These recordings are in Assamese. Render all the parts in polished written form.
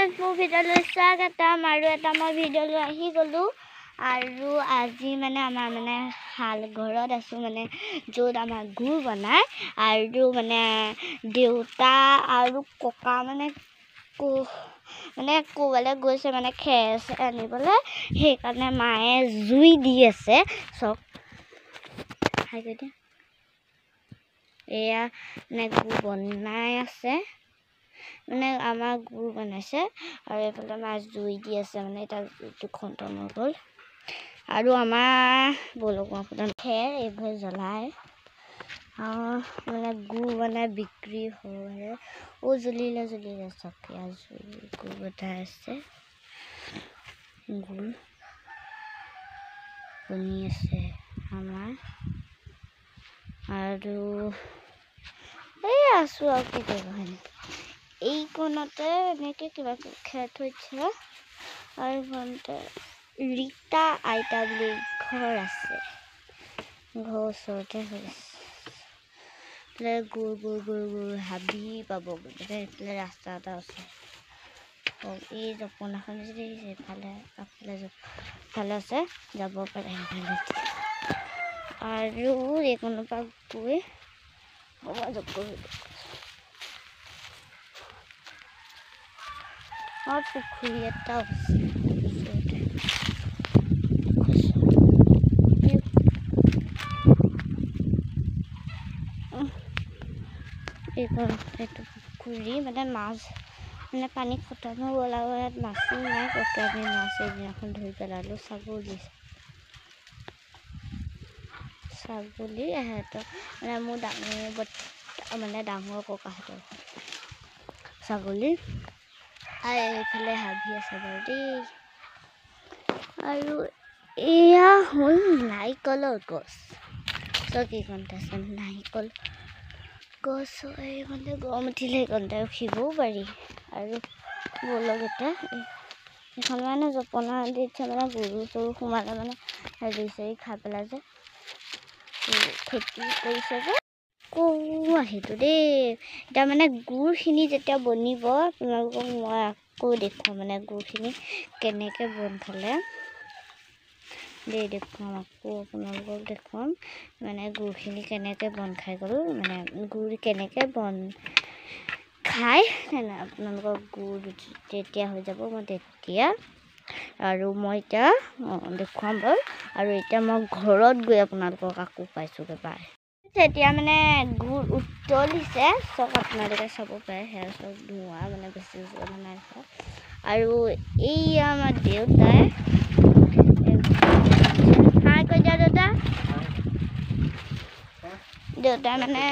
फ्रेंड्स मो भिडिओ स्वागतम आरो এটা মই ভিডিও লৈ আহি গলো আৰু আজি মানে আমাৰ মানে হাল ঘৰত আছো মানে যত আমাৰ গুৰ বনাই আৰু মানে দেউতা আৰু ককা মানে কোবলে গৈছে মানে খেস আনিবলে সেই কাৰণে মায়ে জুই দি আছে সব হাই গদে এয়া মানে গুৰ বনাই আছে মানে আমাৰ গুৰ বনাইছে আৰু এফালে মাছ জুই দি আছে মানে এটা খন্তম হ'ল আৰু আমাৰ বলক আপোনাৰ খেৰ এইবোৰ জ্বলাই মানে গুৰ বনাই বিক্ৰী হয় ও জ্বলিলে চকিয়া জুই গুৰ বনাই আছে গুৰ বনি আছে আমাৰ আৰু এই আছো আৰু কি কৰিব হয় এই কোণতে এনেকে কিবা খেৰ থৈছে আৰু কোণতে ৰীতা আইতা বুলি ঘৰ আছে ঘৰ ওচৰতে হৈছে গুৰ হাবি পাব এইফালে ৰাস্তা এটা আছে এই জপনাখন যদি সেইফালে ফালে আছে যাব পাৰে আৰু এইকোণৰ পৰা গৈ और पुखरी এটা আছে এইটো পুখুৰী মানে মাছ মানে পানী খতম হৈ গ'ল আৰু ইয়াত মাছো নাই কত আমি মাছ এদিনাখন ধৰি পেলালো ছাগলী এহেঁতৰ মানে মোৰ ডাঙৰ ককাহঁতৰ ছাগলী আৰু এইফালে হাবি আছে বাৰু দেই আৰু এয়া হ'ল নাৰিকলৰ গছ চকীখনতে আছে নাৰিকল গছ এই মানে গৰম উঠিলে সেইকণতে ৰখিবও পাৰি আৰু বলক এটা এইখন মানে জপনা দিছে মানে গৰু চৰু সোমালে মানে হেৰি চেৰি খাই পেলাই যে খেতি কৰিছে যে আহিটো দেই এতিয়া মানে গুৰখিনি যেতিয়া বনিব আপোনালোকক মই আকৌ দেখুৱাম মানে গুৰখিনি কেনেকৈ বন খালে দেখুৱাম আকৌ আপোনালোকক দেখুৱাম মানে গুৰখিনি কেনেকৈ বন খাই গ'ল মানে গুৰ কেনেকৈ বন খাই আপোনালোকক গুৰ যেতিয়া হৈ যাব মই তেতিয়া আৰু মই এতিয়া দেখুৱাম বাৰু আৰু এতিয়া মই ঘৰত গৈ আপোনালোকক আকৌ পাইছোঁগৈ পাই এতিয়া মানে গুৰ উতলিছে চব আপোনালোকে চাব পাৰে সেয়া চব ধোঁৱা মানে বেছি জ্বলা নাই আৰু এই আমাৰ দেউতাই হাই কৈ দিয়া দেউতাই মানে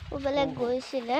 ক'ৰবালৈ গৈছিলে